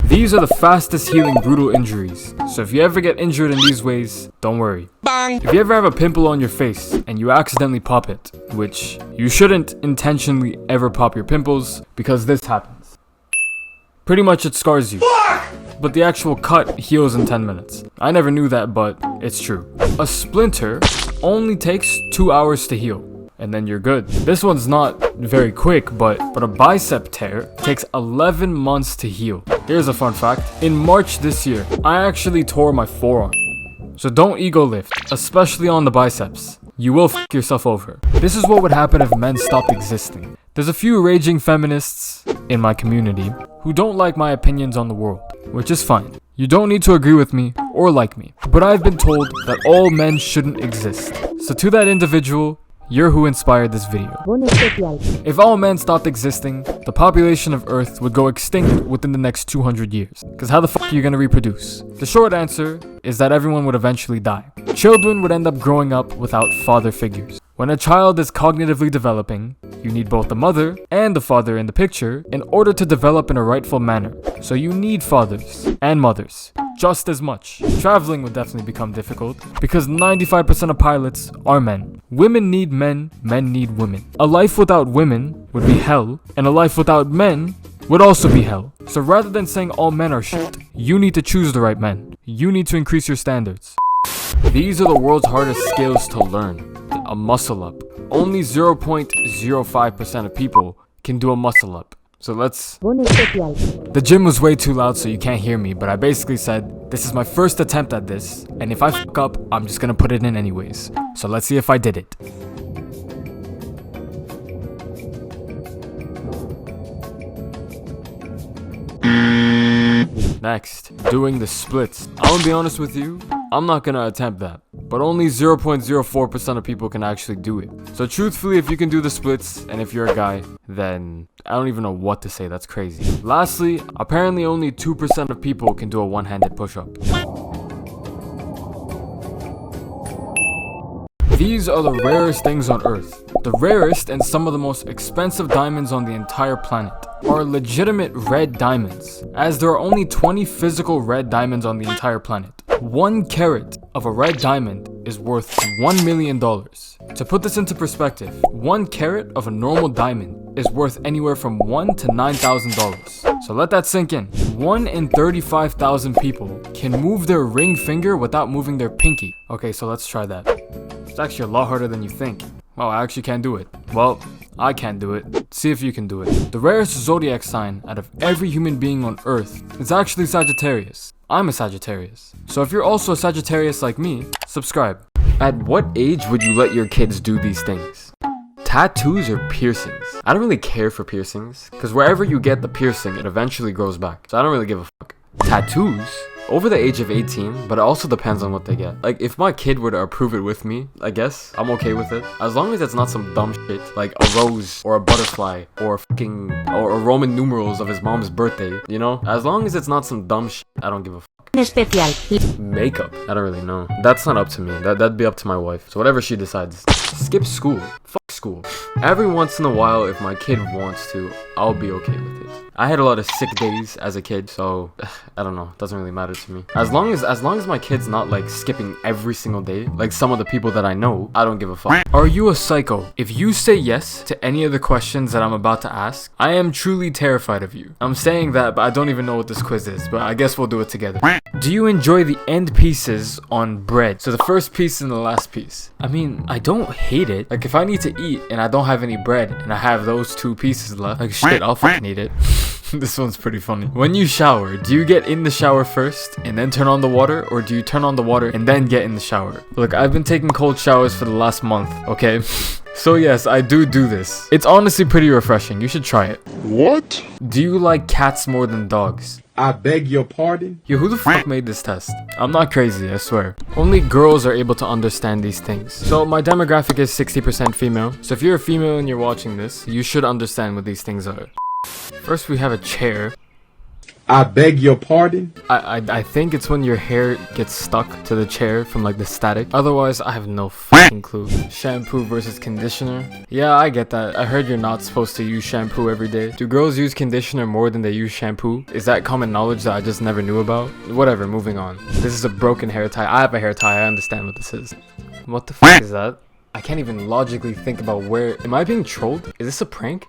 These are the fastest healing brutal injuries, so if you ever get injured in these ways, don't worry. Bang! If you ever have a pimple on your face and you accidentally pop it, which you shouldn't intentionally ever pop your pimples because this happens. Pretty much it scars you. But the actual cut heals in 10 minutes. I never knew that, but it's true. A splinter only takes 2 hours to heal, and then you're good. This one's not very quick, but a bicep tear takes 11 months to heal. Here's a fun fact. In March this year, I actually tore my forearm. So don't ego lift, especially on the biceps. You will f*** yourself over. This is what would happen if men stopped existing. There's a few raging feminists in my community who don't like my opinions on the world, which is fine. You don't need to agree with me or like me, but I've been told that all men shouldn't exist. So to that individual, you're who inspired this video. If all men stopped existing, the population of Earth would go extinct within the next 200 years. Cause how the fuck are you gonna reproduce? The short answer is that everyone would eventually die. Children would end up growing up without father figures. When a child is cognitively developing, you need both the mother and the father in the picture in order to develop in a rightful manner. So you need fathers and mothers just as much. Traveling would definitely become difficult because 95% of pilots are men. Women need men, men need women. A life without women would be hell, and a life without men would also be hell. So rather than saying all men are shit, you need to choose the right men. You need to increase your standards. These are the world's hardest skills to learn. A muscle up. Only 0.05% of people can do a muscle up. So the gym was way too loud so you can't hear me, but I basically said, this is my first attempt at this, and if I fuck up, I'm just gonna put it in anyways. So let's see if I did it. Next, doing the splits. I'm gonna be honest with you, I'm not gonna attempt that. But only 0.04% of people can actually do it. So truthfully, if you can do the splits, and if you're a guy, then I don't even know what to say, that's crazy. Lastly, apparently only 2% of people can do a one-handed push-up. These are the rarest things on Earth. The rarest and some of the most expensive diamonds on the entire planet are legitimate red diamonds, as there are only 20 physical red diamonds on the entire planet. 1 carat of a red diamond is worth $1 million. To put this into perspective, 1 carat of a normal diamond is worth anywhere from $1,000 to $9,000. So let that sink in. 1 in 35,000 people can move their ring finger without moving their pinky. Okay, so let's try that. It's actually a lot harder than you think. Wow, I actually can't do it. Well, I can't do it. See if you can do it. The rarest zodiac sign out of every human being on Earth is actually Sagittarius. I'm a Sagittarius. So if you're also a Sagittarius like me, subscribe. At what age would you let your kids do these things? Tattoos or piercings? I don't really care for piercings, because wherever you get the piercing, it eventually grows back. So I don't really give a fuck. Tattoos? Over the age of 18, but it also depends on what they get. Like, if my kid were to approve it with me, I guess, I'm okay with it. As long as it's not some dumb shit, like a rose, or a butterfly, or or Roman numerals of his mom's birthday, you know? As long as it's not some dumb shit, I don't give a fuck. Makeup? I don't really know. That's not up to me. That'd be up to my wife. So whatever she decides. Skip school. Fuck school. Every once in a while, if my kid wants to, I'll be okay with it. I had a lot of sick days as a kid, so I don't know. It doesn't really matter to me. As long as my kid's not like skipping every single day, like some of the people that I know, I don't give a fuck. Are you a psycho? If you say yes to any of the questions that I'm about to ask, I am truly terrified of you. I'm saying that, but I don't even know what this quiz is, but I guess we'll do it together. Do you enjoy the end pieces on bread? So the first piece and the last piece. I mean, I don't hate it. Like if I need to eat and I don't have any bread and I have those 2 pieces left, like shit, I'll fucking eat it. This one's pretty funny. When you shower, do you get in the shower first and then turn on the water, or do you turn on the water and then get in the shower? Look, I've been taking cold showers for the last month, okay? So yes, I do this. It's honestly pretty refreshing. You should try it. What? Do you like cats more than dogs? I beg your pardon? Yo, who the fuck made this test? I'm not crazy, I swear. Only girls are able to understand these things. So my demographic is 60% female. So if you're a female and you're watching this, you should understand what these things are. First we have a chair. I beg your pardon? I think it's when your hair gets stuck to the chair from like the static. Otherwise, I have no fucking clue. Shampoo versus conditioner. Yeah, I get that. I heard you're not supposed to use shampoo every day. Do girls use conditioner more than they use shampoo? Is that common knowledge that I just never knew about? Whatever, moving on. This is a broken hair tie. I have a hair tie. I understand what this is. What the fuck is that? I can't even logically think about where... Am I being trolled? Is this a prank?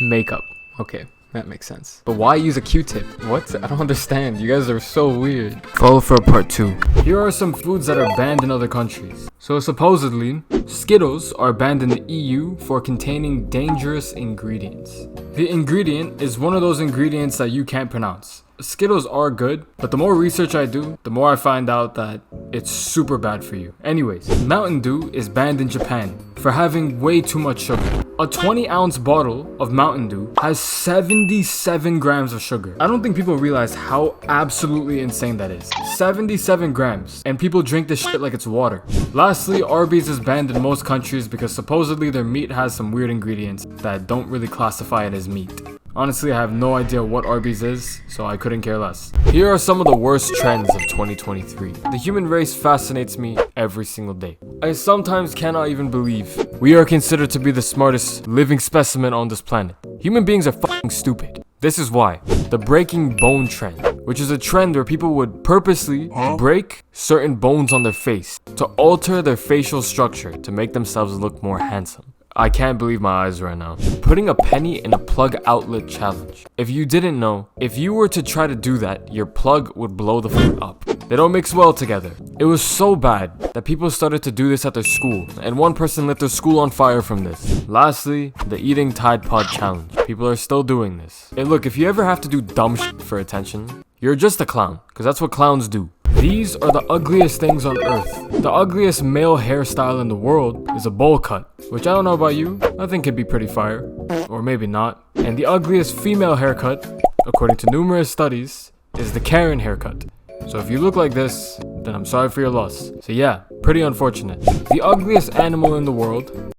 Makeup. Okay. That makes sense. But why use a Q-tip? What? I don't understand. You guys are so weird. Follow for part 2. Here are some foods that are banned in other countries. So supposedly, Skittles are banned in the EU for containing dangerous ingredients. The ingredient is one of those ingredients that you can't pronounce. Skittles are good, but the more research I do, the more I find out that it's super bad for you. Anyways, Mountain Dew is banned in Japan for having way too much sugar. A 20-ounce bottle of Mountain Dew has 77 grams of sugar. I don't think people realize how absolutely insane that is. 77 grams, and people drink this shit like it's water. Lastly, Arby's is banned in most countries because supposedly their meat has some weird ingredients that don't really classify it as meat. Honestly, I have no idea what Arby's is, so I couldn't care less. Here are some of the worst trends of 2023. The human race fascinates me every single day. I sometimes cannot even believe we are considered to be the smartest living specimen on this planet. Human beings are fucking stupid. This is why. The breaking bone trend, which is a trend where people would purposely break certain bones on their face to alter their facial structure to make themselves look more handsome. I can't believe my eyes right now. Putting a penny in a plug outlet challenge. If you didn't know, if you were to try to do that, your plug would blow the fuck up. They don't mix well together. It was so bad that people started to do this at their school, and one person lit their school on fire from this. Lastly, the eating Tide Pod challenge. People are still doing this. Hey look, if you ever have to do dumb shit for attention, you're just a clown, because that's what clowns do. These are the ugliest things on earth. The ugliest male hairstyle in the world is a bowl cut, which I don't know about you, I think could be pretty fire, or maybe not. And the ugliest female haircut, according to numerous studies, is the Karen haircut. So if you look like this, then I'm sorry for your loss. So yeah, pretty unfortunate. The ugliest animal in the world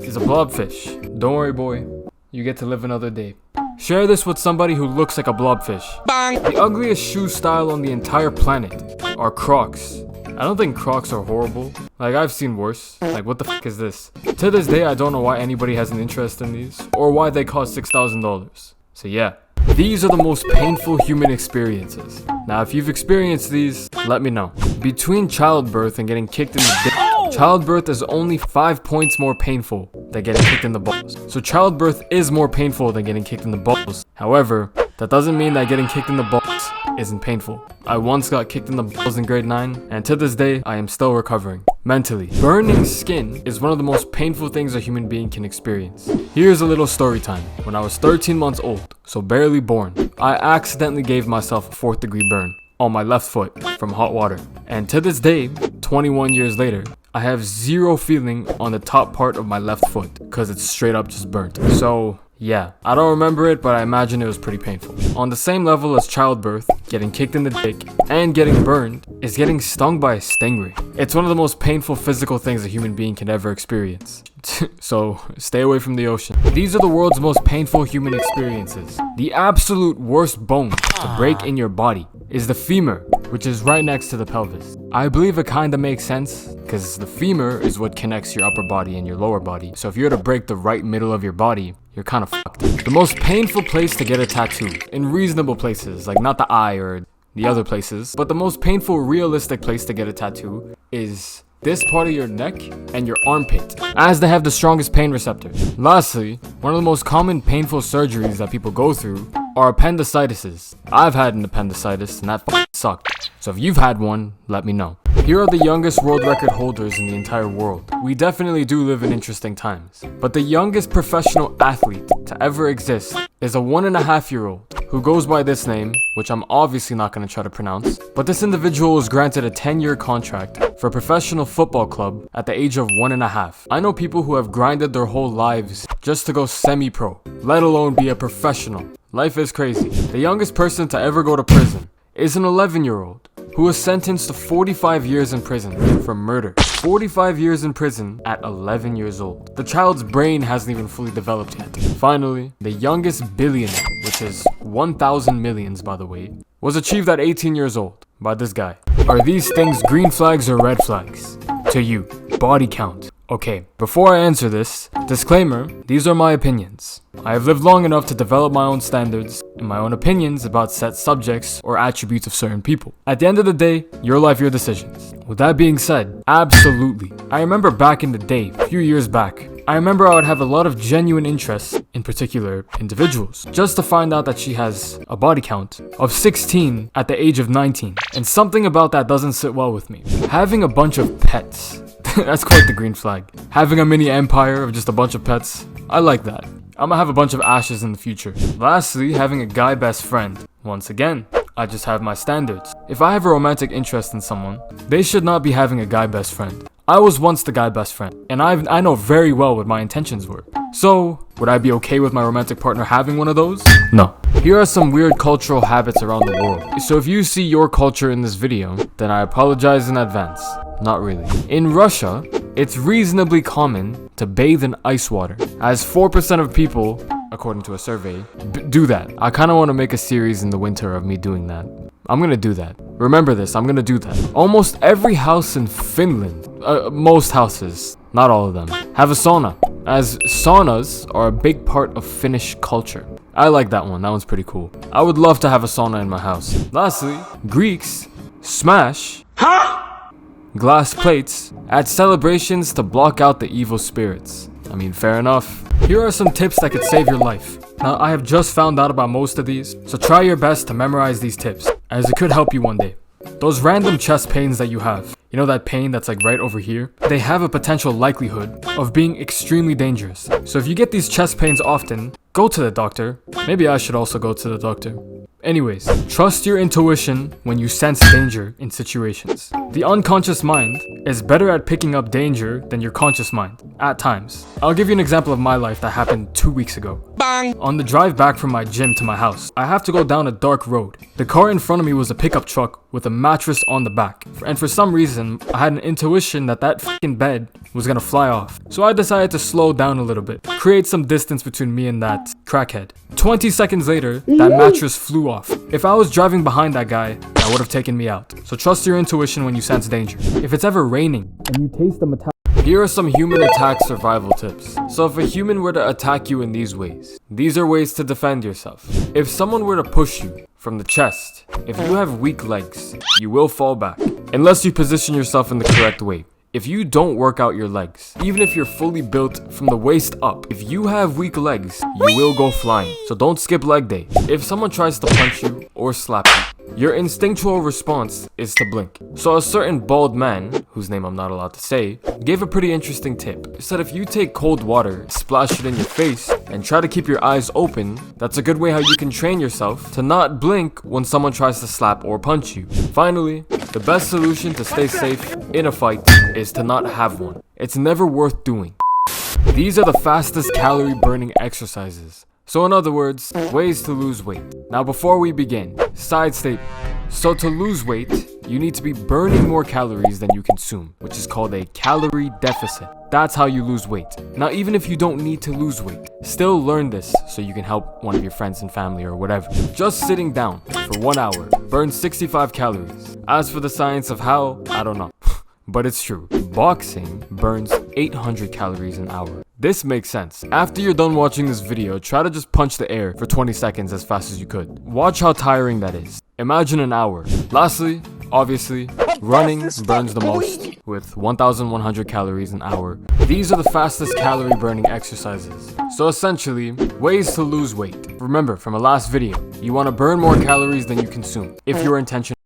is a blobfish. Don't worry boy, you get to live another day. Share this with somebody who looks like a blobfish. Bang! The ugliest shoe style on the entire planet are Crocs. I don't think Crocs are horrible. Like, I've seen worse. Like, what the fuck is this? To this day, I don't know why anybody has an interest in these, or why they cost $6,000. So yeah. These are the most painful human experiences. Now, if you've experienced these, let me know. Between childbirth and getting kicked in the dick, childbirth is only 5 points more painful than getting kicked in the balls. So childbirth is more painful than getting kicked in the balls. However, that doesn't mean that getting kicked in the balls isn't painful. I once got kicked in the balls in grade 9, and to this day, I am still recovering. Mentally, burning skin is one of the most painful things a human being can experience. Here's a little story time. When I was 13 months old, so barely born, I accidentally gave myself a 4th degree burn on my left foot from hot water. And to this day, 21 years later, I have zero feeling on the top part of my left foot because it's straight up just burnt. So yeah, I don't remember it, but I imagine it was pretty painful. On the same level as childbirth, getting kicked in the dick, and getting burned is getting stung by a stingray. It's one of the most painful physical things a human being can ever experience. So stay away from the ocean. These are the world's most painful human experiences. The absolute worst bone to break in your body is the femur, which is right next to the pelvis. I believe it kinda makes sense, because the femur is what connects your upper body and your lower body. So if you were to break the right middle of your body, you're kinda fucked. The most painful place to get a tattoo, in reasonable places, like not the eye or the other places, but the most painful realistic place to get a tattoo is this part of your neck and your armpit, as they have the strongest pain receptors. Lastly, one of the most common painful surgeries that people go through are appendicitis. I've had an appendicitis and that sucked. So if you've had one, let me know. Here are the youngest world record holders in the entire world. We definitely do live in interesting times. But the youngest professional athlete to ever exist is a 1.5-year-old who goes by this name, which I'm obviously not going to try to pronounce. But this individual was granted a 10-year contract for a professional football club at the age of 1.5. I know people who have grinded their whole lives just to go semi-pro, let alone be a professional. Life is crazy. The youngest person to ever go to prison is an 11-year-old who was sentenced to 45 years in prison for murder. 45 years in prison at 11 years old. The child's brain hasn't even fully developed yet. Finally, the youngest billionaire with versus 1,000 millions, by the way, was achieved at 18 years old by this guy. Are these things green flags or red flags? To you, body count. Okay, before I answer this, disclaimer, these are my opinions. I have lived long enough to develop my own standards and my own opinions about set subjects or attributes of certain people. At the end of the day, your life, your decisions. With that being said, absolutely. I remember back in the day, a few years back, I remember I would have a lot of genuine interest in particular individuals, just to find out that she has a body count of 16 at the age of 19. And something about that doesn't sit well with me. Having a bunch of pets, that's quite the green flag. Having a mini empire of just a bunch of pets, I like that. I'm gonna have a bunch of ashes in the future. Lastly, having a guy best friend. Once again, I just have my standards. If I have a romantic interest in someone, they should not be having a guy best friend. I was once the guy best friend, and I know very well what my intentions were. So, would I be okay with my romantic partner having one of those? No. Here are some weird cultural habits around the world. So if you see your culture in this video, then I apologize in advance. Not really. In Russia, it's reasonably common to bathe in ice water, as 4% of people, according to a survey, do that. I kind of want to make a series in the winter of me doing that. I'm gonna do that. Remember this, I'm gonna do that. Almost every house in Finland, most houses, not all of them, have a sauna, as saunas are a big part of Finnish culture. I like that one, that one's pretty cool. I would love to have a sauna in my house. Lastly, Greeks smash glass plates at celebrations to block out the evil spirits. I mean, fair enough. Here are some tips that could save your life. Now, I have just found out about most of these, so try your best to memorize these tips, as it could help you one day. Those random chest pains that you have, you know that pain that's like right over here? They have a potential likelihood of being extremely dangerous. So if you get these chest pains often, go to the doctor. Maybe I should also go to the doctor. Anyways, trust your intuition when you sense danger in situations. The unconscious mind is better at picking up danger than your conscious mind, at times. I'll give you an example of my life that happened 2 weeks ago. Bang! On the drive back from my gym to my house, I have to go down a dark road. The car in front of me was a pickup truck with a mattress on the back. And for some reason, I had an intuition that f***ing bed was gonna fly off. So I decided to slow down a little bit, create some distance between me and that crackhead. 20 seconds later, that mattress flew off. If I was driving behind that guy, that would have taken me out. So trust your intuition when you sense danger. If it's ever raining and you taste the metallic, here are some human attack survival tips. So if a human were to attack you in these ways, these are ways to defend yourself. If someone were to push you from the chest, if you have weak legs, you will fall back, unless you position yourself in the correct way. If you don't work out your legs, even if you're fully built from the waist up, if you have weak legs, you will go flying. So don't skip leg day. If someone tries to punch you or slap you, your instinctual response is to blink. So a certain bald man, whose name I'm not allowed to say, gave a pretty interesting tip. He said if you take cold water, splash it in your face, and try to keep your eyes open, that's a good way how you can train yourself to not blink when someone tries to slap or punch you. Finally, the best solution to stay safe in a fight is to not have one. It's never worth doing. These are the fastest calorie burning exercises. So in other words, ways to lose weight. Now before we begin, side statement. So to lose weight, you need to be burning more calories than you consume, which is called a calorie deficit. That's how you lose weight. Now even if you don't need to lose weight, still learn this so you can help one of your friends and family or whatever. Just sitting down for 1 hour burns 65 calories. As for the science of how, I don't know. But it's true. Boxing burns 800 calories an hour. This makes sense. After you're done watching this video, try to just punch the air for 20 seconds as fast as you could. Watch how tiring that is. Imagine an hour. Lastly, obviously, running burns the most with 1,100 calories an hour. These are the fastest calorie burning exercises. So essentially, ways to lose weight. Remember from a last video, you want to burn more calories than you consume if your intention